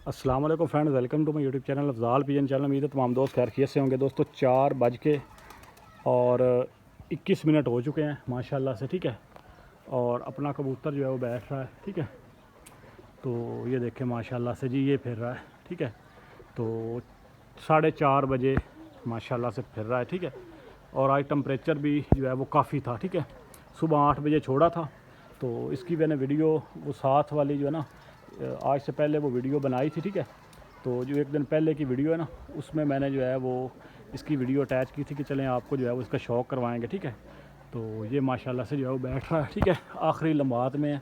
अस्सलाम वालेकुम friends, welcome to my YouTube channel Afzal PN channel. उम्मीद है तमाम दोस्त खैरियत से होंगे। दोस्तों 4:21 हो चुके हैं माशाल्लाह से, ठीक है। और अपना कबूतर जो है वो बैठ रहा है, ठीक है। तो ये देखें माशाल्लाह से जी, ये फिर रहा है, ठीक है। तो 4:30 माशाल्लाह से फिर रहा है, ठीक है। और आज टेम्परेचर भी जो है वो काफ़ी था, ठीक है। सुबह 8 बजे छोड़ा था, तो इसकी मैंने वीडियो वो साथ वाली जो है ना, आज से पहले वो वीडियो बनाई थी, ठीक है। तो जो एक दिन पहले की वीडियो है ना, उसमें मैंने जो है वो इसकी वीडियो अटैच की थी कि चलें आपको जो है वो इसका शौक़ करवाएंगे, ठीक है। तो ये माशाल्लाह से जो है वो बैठ रहा है, ठीक है। आखिरी लम्बात में है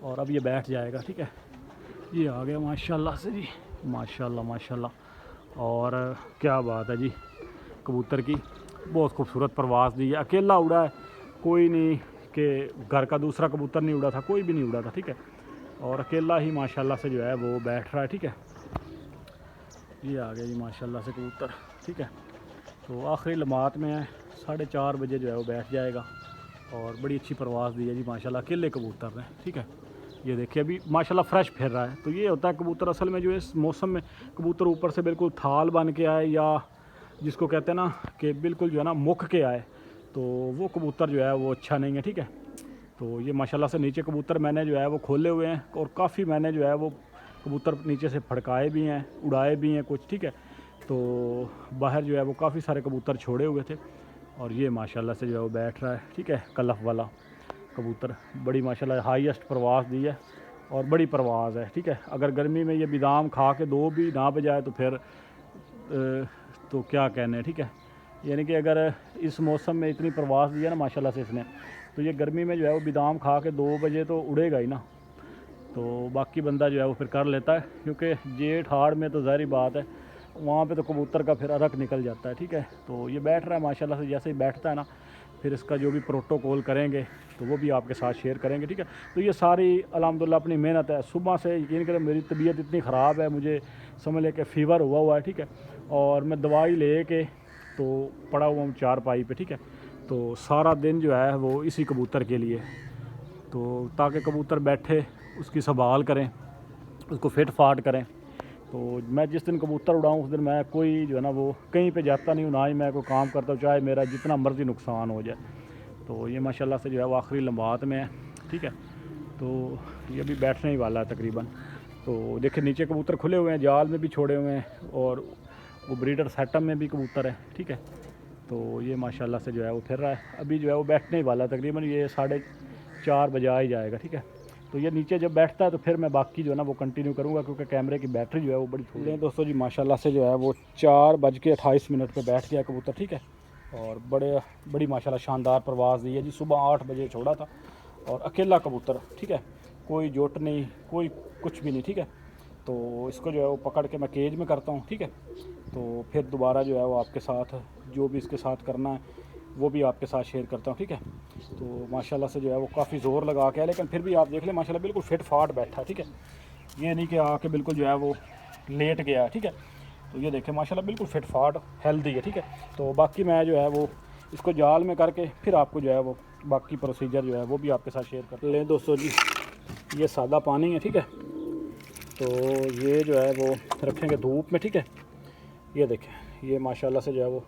और अब ये बैठ जाएगा, ठीक है। ये आ गया माशाल्लाह से जी, माशाल्लाह माशाल्लाह। और क्या बात है जी, कबूतर की बहुत खूबसूरत परवाज़ दी है। अकेला उड़ा है, कोई नहीं कि घर का दूसरा कबूतर नहीं उड़ा था, कोई भी नहीं उड़ा था, ठीक है। और अकेला ही माशाल्लाह से जो है वो बैठ रहा है, ठीक है। ये आ गया जी माशाल्लाह से कबूतर, ठीक है। तो आखिरी लम्हात में है, 4:30 बजे जो है वो बैठ जाएगा। और बड़ी अच्छी परवाज़ दी है जी माशाल्लाह, अकेले कबूतर ने, ठीक है। ये देखिए अभी माशाल्लाह फ़्रेश फिर रहा है। तो ये होता है कबूतर असल में जो है इस मौसम में कबूतर ऊपर से बिल्कुल थाल बन के आए, या जिसको कहते हैं ना कि बिल्कुल जो है ना मुख के आए, तो वो कबूतर जो है वो अच्छा नहीं है, ठीक है। तो ये माशाल्लाह से नीचे कबूतर मैंने जो है वो खोले हुए हैं, और काफ़ी मैंने जो है वो कबूतर नीचे से फड़काए भी हैं, उड़ाए भी हैं कुछ, ठीक है। तो बाहर जो है वो काफ़ी सारे कबूतर छोड़े हुए थे, और ये माशाल्लाह से जो है वो बैठ रहा है, ठीक है। कलफ वाला कबूतर बड़ी माशाल्लाह हाईएस्ट परवाज़ दी है, और बड़ी परवाज़ है, ठीक है। अगर गर्मी में ये बादाम खा के दो भी ना बजाए तो फिर तो क्या कहने, ठीक है। यानी कि अगर इस मौसम में इतनी परवाज़ दी है ना माशाल्लाह से इसने, तो ये गर्मी में जो है वो बादाम खा के 2 बजे तो उड़ेगा ही ना। तो बाकी बंदा जो है वो फिर कर लेता है, क्योंकि जेठ हाड़ में तो ज़ाहिर बात है वहाँ पे तो कबूतर का फिर अरक निकल जाता है, ठीक है। तो ये बैठ रहा है माशाल्लाह से, जैसे ही बैठता है ना फिर इसका जो भी प्रोटोकॉल करेंगे तो वो भी आपके साथ शेयर करेंगे, ठीक है। तो ये सारी अल्हम्दुलिल्लाह अपनी मेहनत है। सुबह से यकीन करें मेरी तबीयत इतनी ख़राब है, मुझे समझ ले कि फ़ीवर हुआ है, ठीक है। और मैं दवाई ले के तो पड़ा हुआ हूँ चारपाई पे, ठीक है। तो सारा दिन जो है वो इसी कबूतर के लिए, तो ताकि कबूतर बैठे उसकी संभाल करें, उसको फिट फाट करें। तो मैं जिस दिन कबूतर उड़ाऊँ उस दिन मैं कोई जो है ना वो कहीं पे जाता नहीं हूँ, ना ही मैं कोई काम करता हूँ, चाहे मेरा जितना मर्ज़ी नुकसान हो जाए। तो ये माशाल्लाह से जो है वो आखिरी लम्हात में है, ठीक है। तो ये भी बैठने ही वाला है तकरीबन। तो देखिए नीचे कबूतर खुले हुए हैं, जाल में भी छोड़े हुए हैं, और वो ब्रीडर सेटअप में भी कबूतर है, ठीक है। तो ये माशाल्लाह से जो है वो फिर रहा है, अभी जो है वो बैठने ही वाला है तकरीबन, ये 4:30 बजे आ ही जाएगा, ठीक है। तो ये नीचे जब बैठता है तो फिर मैं बाकी जो है ना वो कंटिन्यू करूँगा, क्योंकि कैमरे की बैटरी जो है वो बड़ी छोटी है। दोस्तों जी माशाल्लाह से जो है वो 4:28 पे बैठ गया कबूतर, ठीक है। और बड़ी माशाल्लाह शानदार परवाज़ दी है जी। सुबह 8 बजे छोड़ा था, और अकेला कबूतर, ठीक है। कोई जोट नहीं, कोई कुछ भी नहीं, ठीक है। तो इसको जो है वो पकड़ के मैं केज में करता हूँ, ठीक है। तो फिर दोबारा जो है वो आपके साथ जो भी इसके साथ करना है वो भी आपके साथ शेयर करता हूँ, ठीक है। तो माशाल्लाह से जो है वो काफ़ी ज़ोर लगा के है, लेकिन फिर भी आप देख लें माशाल्लाह बिल्कुल फिट फाट बैठा है, ठीक है। ये नहीं कि आके बिल्कुल जो है वो लेट गया है, ठीक है। तो ये देखें माशाल्लाह बिल्कुल फिट फाट हेल्दी है, ठीक है। तो बाकी मैं जो है वो इसको जाल में करके फिर आपको जो है वो बाकी प्रोसीजर जो है वो भी आपके साथ शेयर कर लें। दोस्तों जी ये सादा पानी है, ठीक है। तो ये जो है वो रखेंगे धूप में, ठीक है। ये देखें ये माशाल्लाह से जो है वो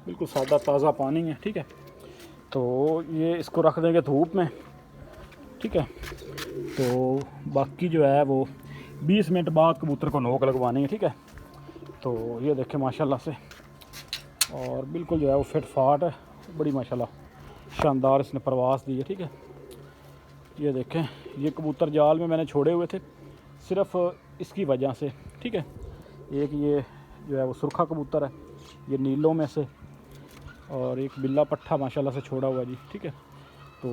बिल्कुल सादा ताज़ा पानी है, ठीक है। तो ये इसको रख देंगे धूप में, ठीक है। तो बाकी जो है वो 20 मिनट बाद कबूतर को नोक लगवानी है, ठीक है। तो ये देखें माशाल्लाह से, और बिल्कुल जो है वो फिट फाट है, बड़ी माशाल्लाह शानदार इसने परवाज़ दी है, ठीक है। ये देखें ये कबूतर जाल में मैंने छोड़े हुए थे सिर्फ़ इसकी वजह से, ठीक है। एक ये जो है वो सुरखा कबूतर है, ये नीलों में से, और एक बिल्ला पट्ठा माशाल्लाह से छोड़ा हुआ जी, ठीक है। तो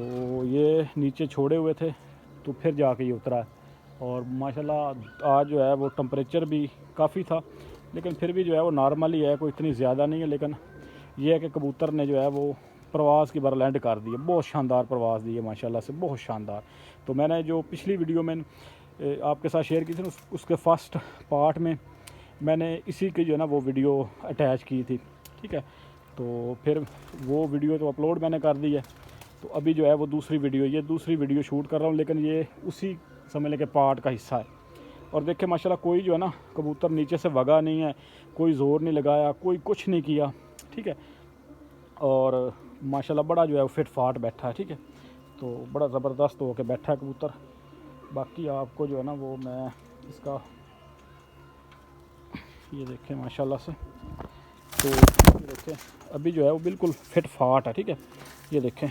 ये नीचे छोड़े हुए थे तो फिर जाके ये उतरा है, और माशाल्लाह आज जो है वो टेम्परेचर भी काफ़ी था, लेकिन फिर भी जो है वो नॉर्मल ही है, कोई इतनी ज़्यादा नहीं है। लेकिन ये है कि कबूतर ने जो है वो प्रवास की बार लैंड कर दी है, बहुत शानदार प्रवास दी है माशाल्लाह से, बहुत शानदार। तो मैंने जो पिछली वीडियो में आपके साथ शेयर की थी उसके फर्स्ट पार्ट में मैंने इसी की जो है ना वो वीडियो अटैच की थी, ठीक है। तो फिर वो वीडियो तो अपलोड मैंने कर दी है। तो अभी जो है वो दूसरी वीडियो शूट कर रहा हूँ, लेकिन ये उसी समझ लें कि पार्ट का हिस्सा है। और देखे माशाल्लाह कोई जो है ना कबूतर नीचे से वगा नहीं है, कोई ज़ोर नहीं लगाया, कोई कुछ नहीं किया, ठीक है। और माशाल्लाह बड़ा जो है वो फिट फाट बैठा है, ठीक है। तो बड़ा ज़बरदस्त हो के बैठा है कबूतर। बाकी आपको जो है ना वो मैं इसका ये देखें माशाल्लाह से, तो ये देखें अभी जो है वो बिल्कुल फिट फाट है, ठीक है। ये देखें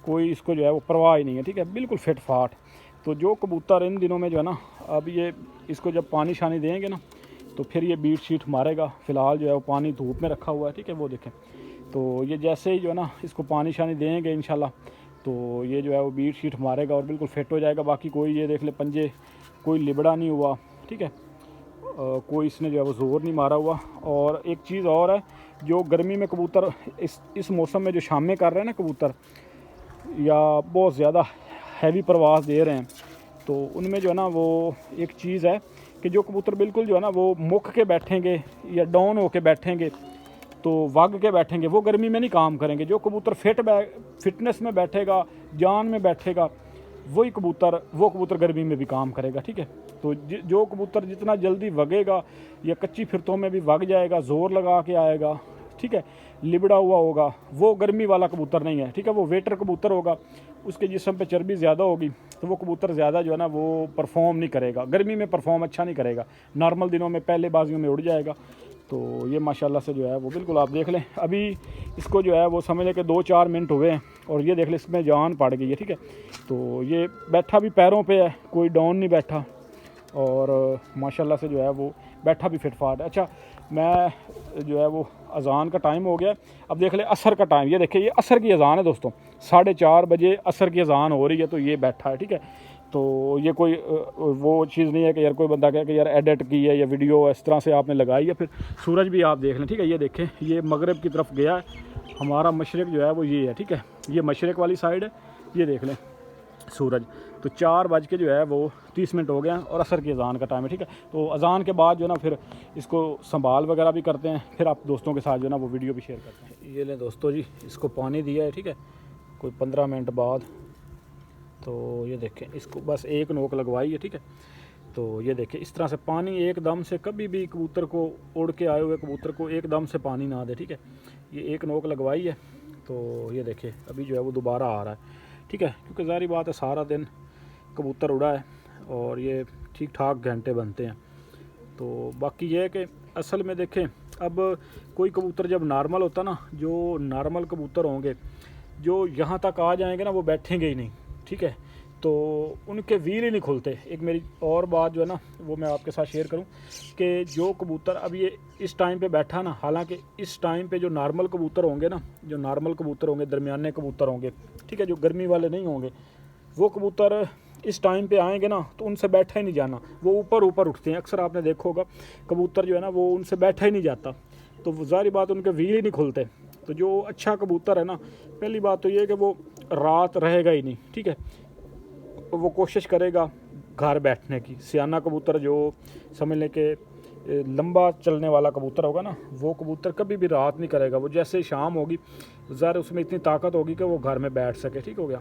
कोई इसको जो है वो परवाह ही नहीं है, ठीक है, बिल्कुल फिट फाट। तो जो कबूतर इन दिनों में जो है ना, अब ये इसको जब पानी शानी देंगे ना तो फिर ये बीट शीट मारेगा। फ़िलहाल जो है वो पानी धूप में रखा हुआ है, ठीक है, वो देखें। तो ये जैसे ही जो है ना इसको पानी शानी देंगे इंशाल्लाह, तो ये जो है वो बीट शीट मारेगा और बिल्कुल फिट हो जाएगा। बाकी कोई ये देख ले पंजे कोई लिबड़ा नहीं हुआ, ठीक है, कोई इसने जो है वो ज़ोर नहीं मारा हुआ। और एक चीज़ और है, जो गर्मी में कबूतर इस मौसम में जो शामें कर रहे हैं ना कबूतर, या बहुत ज़्यादा हैवी प्रवास दे रहे हैं, तो उनमें जो है ना वो एक चीज़ है कि जो कबूतर बिल्कुल जो है ना वो मुख के बैठेंगे या डाउन होके बैठेंगे, तो वग के बैठेंगे, वो गर्मी में नहीं काम करेंगे। जो कबूतर फिटनेस में बैठेगा, जान में बैठेगा, वो कबूतर गर्मी में भी काम करेगा, ठीक है। तो जो कबूतर जितना जल्दी वगेगा या कच्ची फिरतों में भी वग जाएगा, ज़ोर लगा के आएगा, ठीक है, लिबड़ा हुआ होगा, वो गर्मी वाला कबूतर नहीं है, ठीक है। वो वेटर कबूतर होगा, उसके जिस्म पे चर्बी ज़्यादा होगी, तो वो कबूतर ज़्यादा जो है ना वो परफॉर्म नहीं करेगा, गर्मी में परफॉर्म अच्छा नहीं करेगा, नॉर्मल दिनों में पहले बाजियों में उड़ जाएगा। तो ये माशाल्लाह से जो है वो बिल्कुल आप देख लें, अभी इसको जो है वो समझ लें कि 2-4 मिनट हुए हैं और ये देख लें इसमें जान पड़ गई है, ठीक है। तो ये बैठा भी पैरों पे है, कोई डाउन नहीं बैठा, और माशाल्लाह से जो है वो बैठा भी फिट फाट है। अच्छा, मैं जो है वो अज़ान का टाइम हो गया, अब देख ले असर का टाइम, ये देखिए ये असर की अज़ान है दोस्तों, 4:30 बजे असर की अज़ान हो रही है, तो ये बैठा है, ठीक है। तो ये कोई वो चीज़ नहीं है कि यार कोई बंदा कहे कि यार एडिट की है या वीडियो इस तरह से आपने लगाई है। फिर सूरज भी आप देख लें, ठीक है, ये देखें ये मगरिब की तरफ गया है, हमारा मशरक़ जो है वो ये है, ठीक है, ये मशरक़ वाली साइड है, ये देख लें सूरज। तो 4 बज के जो है वो 30 मिनट हो गए हैं और असर की अज़ान का टाइम है, ठीक है। तो अज़ान के बाद जो है ना फिर इसको संभाल वगैरह भी करते हैं, फिर आप दोस्तों के साथ जो है ना वो वीडियो भी शेयर करते हैं। ये लें दोस्तों जी, इसको पानी दिया है, ठीक है, कोई 15 मिनट बाद। तो ये देखें इसको बस एक नोक लगवाई है, ठीक है। तो ये देखें इस तरह से पानी एकदम से, कभी भी कबूतर को, उड़ के आए हुए कबूतर को एकदम से पानी ना दे, ठीक है। ये एक नोक लगवाई है, तो ये देखें अभी जो है वो दोबारा आ रहा है, ठीक है, क्योंकि ज़ाहिर बात है सारा दिन कबूतर उड़ा है और ये ठीक ठाक घंटे बनते हैं। तो बाकी ये है कि असल में देखें, अब कोई कबूतर जब नॉर्मल होता ना, जो नॉर्मल कबूतर होंगे जो यहाँ तक आ जाएंगे ना वो बैठेंगे ही नहीं, ठीक है, तो उनके व्हील ही नहीं खुलते। एक मेरी और बात जो है ना वो मैं आपके साथ शेयर करूं कि जो कबूतर अब ये इस टाइम पे बैठा ना, हालांकि इस टाइम पे जो नॉर्मल कबूतर होंगे ना, जो नॉर्मल कबूतर होंगे, दरमियाने कबूतर होंगे, ठीक है, जो गर्मी वाले नहीं होंगे, वो कबूतर इस टाइम पे आएंगे ना तो उनसे बैठा ही नहीं जाना, वो ऊपर ऊपर उठते हैं। अक्सर आपने देखा होगा कबूतर जो है ना वो उनसे बैठा ही नहीं जाता, तो ज़ाहिर बात उनके व्हील ही नहीं खुलते। तो जो अच्छा कबूतर है ना, पहली बात तो ये है कि वो रात रहेगा ही नहीं, ठीक है, वो कोशिश करेगा घर बैठने की। सियाना कबूतर जो समझ लें कि लंबा चलने वाला कबूतर होगा ना, वो कबूतर कभी भी रात नहीं करेगा, वो जैसे ही शाम होगी ज़ाहिर उसमें इतनी ताकत होगी कि वो घर में बैठ सके, ठीक हो गया।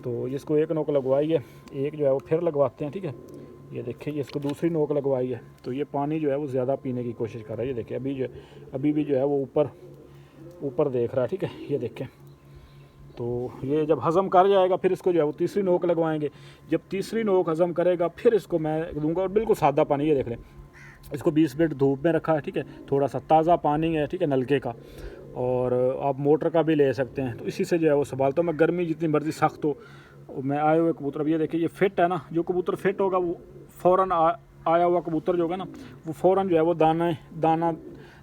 तो इसको एक नोक लगवाई है, एक जो है वो फिर लगवाते हैं, ठीक है। ये देखिए ये इसको दूसरी नोक लगवाई है, तो ये पानी जो है वो ज़्यादा पीने की कोशिश कर रहा है। ये देखिए अभी भी जो है वो ऊपर देख रहा है, ठीक है, ये देखें। तो ये जब हज़म कर जाएगा फिर इसको जो है वो तीसरी नोक लगवाएंगे। जब तीसरी नोक हज़म करेगा फिर इसको मैं दूंगा, और बिल्कुल सादा पानी, ये देख लें इसको 20 मिनट धूप में रखा है, ठीक है, थोड़ा सा ताज़ा पानी है, ठीक है, नलके का, और आप मोटर का भी ले सकते हैं। तो इसी से जो है वो संभालता हूँ मैं, गर्मी जितनी मर्ज़ी सख्त हो। मैं आए हुए कबूतर, अब ये देखिए ये फिट है ना, जो कबूतर फिट होगा वो फ़ौरन आया हुआ कबूतर जो होगा ना वो फ़ौरन जो है वो दाना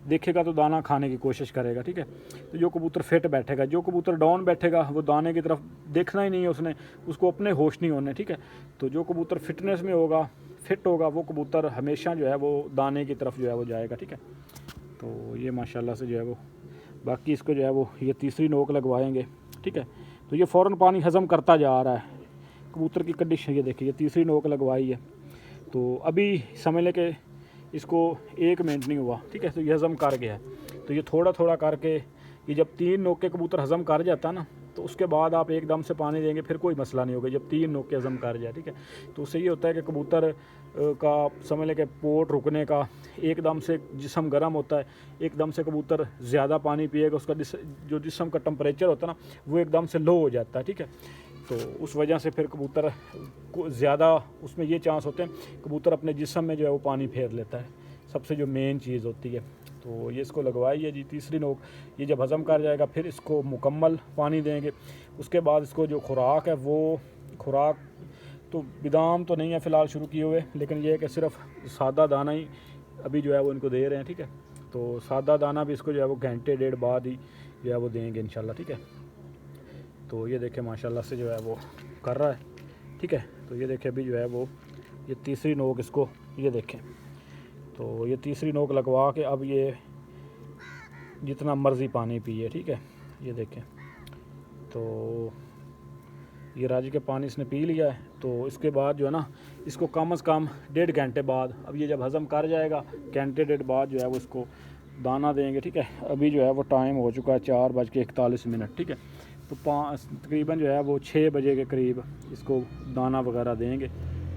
देखेगा तो दाना खाने की कोशिश करेगा, ठीक है। तो जो कबूतर फिट बैठेगा, जो कबूतर डाउन बैठेगा वो दाने की तरफ देखना ही नहीं है उसने, उसको अपने होश नहीं होने, ठीक है। तो जो कबूतर फिटनेस में होगा, फिट होगा, वो कबूतर हमेशा जो है वो दाने की तरफ जो है वो जाएगा, ठीक है। तो ये माशाल्लाह से जो है वो, बाकी इसको जो है वो ये तीसरी नोक लगवाएंगे, ठीक है। तो ये फ़ौरन पानी हज़म करता जा रहा है कबूतर की कंडीशन। ये देखिए ये तीसरी नोक लगवाई है, तो अभी समझ लें कि इसको 1 मिनट नहीं हुआ, ठीक है, तो ये हज़म कर गया है। तो ये थोड़ा थोड़ा करके, ये जब 3 नोक के कबूतर हज़म कर जाता है ना, तो उसके बाद आप एकदम से पानी देंगे फिर कोई मसला नहीं होगा, जब 3 नोक के हज़म कर जाए, ठीक है। तो उससे ये होता है कि कबूतर का समझ लें कि पोट रुकने का, एकदम से जिस्म गर्म होता है, एकदम से कबूतर ज़्यादा पानी पिएगा, उसका जो जिस्म का टेम्परेचर होता है ना वो एकदम से लो हो जाता है, ठीक है। तो उस वजह से फिर कबूतर को ज़्यादा उसमें ये चांस होते हैं कबूतर अपने जिस्म में जो है वो पानी फेर लेता है, सबसे जो मेन चीज़ होती है। तो ये इसको लगवाइए जी, तीसरी नोक। ये जब हज़म कर जाएगा फिर इसको मुकम्मल पानी देंगे। उसके बाद इसको जो खुराक है वो खुराक तो बादाम तो नहीं है फ़िलहाल शुरू किए हुए, लेकिन ये है कि सिर्फ सादा दाना ही अभी जो है वो इनको दे रहे हैं, ठीक है। तो सादा दाना भी इसको जो है वो घंटे डेढ़ बाद ही जो है वो देंगे इंशाल्लाह, ठीक है। तो ये देखें माशाल्लाह से जो है वो कर रहा है, ठीक है। तो ये देखें अभी जो है वो ये तीसरी नोक इसको, ये देखें, तो ये तीसरी नोक लगवा के अब ये जितना मर्ज़ी पानी पिए, ठीक है। ये देखें, तो ये राजी के पानी इसने पी लिया है। तो इसके बाद जो है ना इसको कम से कम 1.5 घंटे बाद, अब ये जब हज़म कर जाएगा घंटे डेढ़ बाद जो है वो इसको दाना देंगे, ठीक है। अभी जो है वो टाइम हो चुका है 4:41, ठीक है। तो तकरीबन जो है वो 6 बजे के करीब इसको दाना वगैरह देंगे।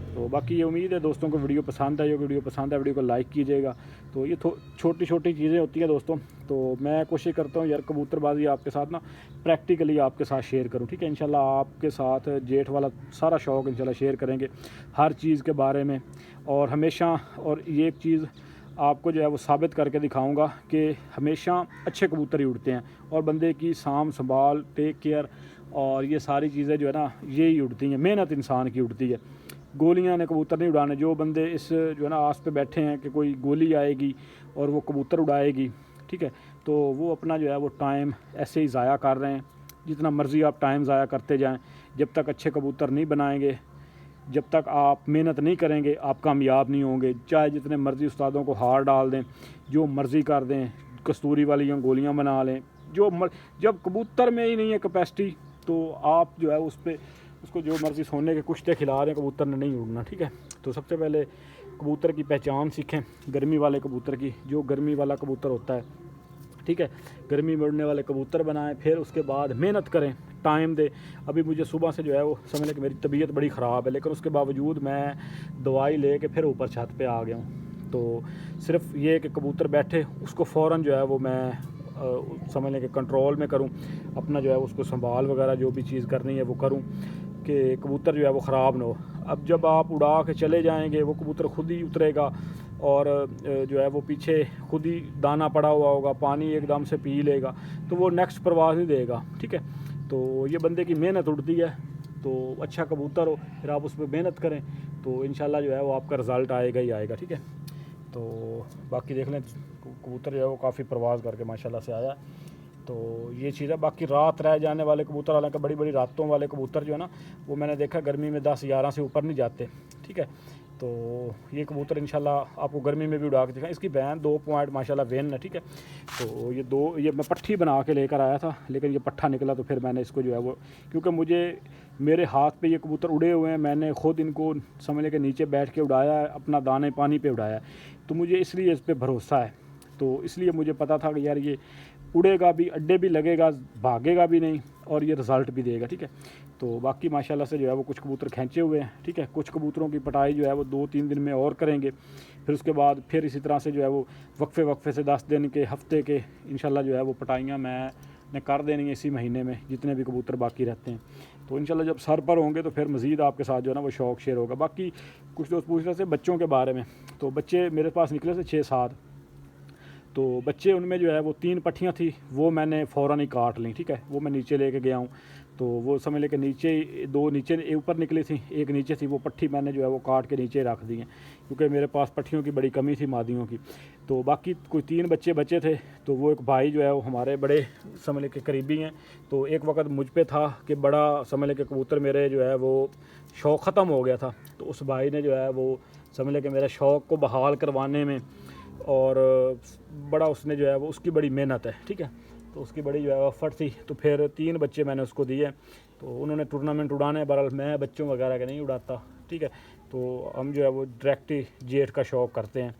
तो बाकी ये उम्मीद है दोस्तों को वीडियो पसंद आई हो। वीडियो पसंद है वीडियो को लाइक कीजिएगा। तो ये छोटी छोटी चीज़ें होती हैं दोस्तों। तो मैं कोशिश करता हूँ यार कबूतरबाजी आपके साथ ना प्रैक्टिकली आपके साथ शेयर करूँ, ठीक है। इंशाल्लाह आपके साथ जेठ वाला सारा शौक़ इंशाल्लाह शेयर करेंगे हर चीज़ के बारे में, और हमेशा, और ये एक चीज़ आपको जो है वो साबित करके दिखाऊंगा कि हमेशा अच्छे कबूतर ही उड़ते हैं, और बंदे की साम संभाल, टेक केयर और ये सारी चीज़ें जो है ना ये ही उड़ती हैं, मेहनत इंसान की उड़ती है। गोलियां ने कबूतर नहीं उड़ाने। जो बंदे इस जो है ना आस पे बैठे हैं कि कोई गोली आएगी और वो कबूतर उड़ाएगी, ठीक है, तो वो अपना जो है वो टाइम ऐसे ही ज़ाया कर रहे हैं। जितना मर्ज़ी आप टाइम ज़ाया करते जाएं, जब तक अच्छे कबूतर नहीं बनाएंगे, जब तक आप मेहनत नहीं करेंगे, आप कामयाब नहीं होंगे। चाहे जितने मर्ज़ी उस्तादों को हार डाल दें, जो मर्ज़ी कर दें, कस्तूरी वाली गोलियां बना लें, जब कबूतर में ही नहीं है कैपेसिटी, तो आप जो है उसको जो मर्ज़ी सोने के कुश्ते खिला रहे हैं, कबूतर ने नहीं उड़ना, ठीक है। तो सबसे पहले कबूतर की पहचान सीखें, गर्मी वाले कबूतर की। जो गर्मी वाला कबूतर होता है, ठीक है, गर्मी में उड़ने वाले कबूतर बनाएं। फिर उसके बाद मेहनत करें, टाइम दे। अभी मुझे सुबह से जो है वो समझ लें कि मेरी तबीयत बड़ी ख़राब है, लेकिन उसके बावजूद मैं दवाई ले के फिर ऊपर छत पे आ गया हूँ। तो सिर्फ ये कि कबूतर बैठे उसको फ़ौरन जो है वो मैं समझ लें कि कंट्रोल में करूँ, अपना जो है उसको संभाल वगैरह जो भी चीज़ करनी है वो करूँ कि कबूतर जो है वो ख़राब ना हो। अब जब आप उड़ा के चले जाएंगे वो कबूतर खुद ही उतरेगा, और जो है वो पीछे खुद ही दाना पड़ा हुआ होगा, पानी एकदम से पी लेगा, तो वो नेक्स्ट परवाज़ नहीं देगा, ठीक है। तो ये बंदे की मेहनत उड़ती है। तो अच्छा कबूतर हो फिर आप उस पर मेहनत करें, तो इंशाल्लाह जो है वो आपका रिज़ल्ट आएगा ही आएगा, ठीक है। तो बाकी देख लें कबूतर जो है वो काफ़ी परवाज़ करके माशाल्लाह से आया। तो ये चीज़ है। बाकी रात रह जाने वाले कबूतर, हालांकि बड़ी बड़ी रातों वाले कबूतर जो है ना वो मैंने देखा गर्मी में 10-11 से ऊपर नहीं जाते, ठीक है। तो ये कबूतर इंशाल्लाह आपको गर्मी में भी उड़ा के दिखाएं। इसकी बैन 2 पॉइंट माशाल्लाह वेन है, ठीक है। तो ये मैं पट्ठी बना के लेकर आया था, लेकिन ये पट्ठा निकला, तो फिर मैंने इसको जो है वो, क्योंकि मेरे हाथ पे ये कबूतर उड़े हुए हैं, मैंने ख़ुद इनको समझ लें कि नीचे बैठ के उड़ाया है, अपना दाने पानी पे उड़ाया है, तो मुझे इसलिए इस पर भरोसा है। तो इसलिए मुझे पता था कि यार ये उड़ेगा भी, अड्डे भी लगेगा, भागेगा भी नहीं, और ये रिज़ल्ट भी देगा, ठीक है। तो बाकी माशाल्लाह से जो है वो कुछ कबूतर खींचे हुए हैं, ठीक है। कुछ कबूतरों की पटाई जो है वो 2-3 दिन में और करेंगे। फिर उसके बाद फिर इसी तरह से जो है वो वक्फे से 10 दिन के, हफ्ते के इंशाल्लाह जो है वो पटाइयाँ मैंने कर देनी है इसी महीने में, जितने भी कबूतर बाकी रहते हैं। तो इंशाल्लाह जब सर पर होंगे तो फिर मज़ीद आपके साथ जो है ना वो शौक़ शेयर होगा। बाकी कुछ दोस्त पूछ रहे थे बच्चों के बारे में, तो बच्चे मेरे पास निकले थे 6-7, तो बच्चे उनमें जो है वो 3 पट्टियाँ थी, वो मैंने फ़ौरन ही काट ली, ठीक है। वो मैं नीचे लेके गया हूँ, तो वो समझ लेके नीचे 2 नीचे ऊपर निकली थी, एक नीचे थी, वो पट्टी मैंने जो है वो काट के नीचे रख दी है, क्योंकि मेरे पास पट्टियों की बड़ी कमी थी मादियों की। तो बाकी कोई 3 बच्चे बचे थे, तो वो एक भाई जो है वो हमारे बड़े समझ लेके करीबी हैं। तो एक वक्त मुझ पे था कि बड़ा समझ लेके कबूतर मेरे जो है वो शौक़ ख़त्म हो गया था, तो उस भाई ने जो है वो समझ लेके मेरे शौक़ को बहाल करवाने में, और बड़ा उसने जो है वो उसकी बड़ी मेहनत है, ठीक है। तो उसकी बड़ी जो है एफर्ट थी। तो फिर 3 बच्चे मैंने उसको दिए, तो उन्होंने टूर्नामेंट उड़ाने, बहरहाल मैं बच्चों वगैरह के नहीं उड़ाता, ठीक है। तो हम जो है वो डायरेक्ट ही जेट का शौक़ करते हैं,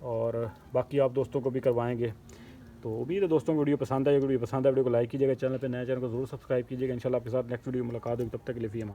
और बाकी आप दोस्तों को भी करवाएंगे। तो उम्मीद है दोस्तों वीडियो पसंद आए, वीडियो पसंद है वीडियो को लाइक कीजिएगा, चैनल पे नया चैनल को जरूर सब्सक्राइब कीजिएगा। इंशाल्लाह आपके साथ नेक्स्ट वीडियो मुलाकात होगी, तब तक के लिए फ़ी अमान।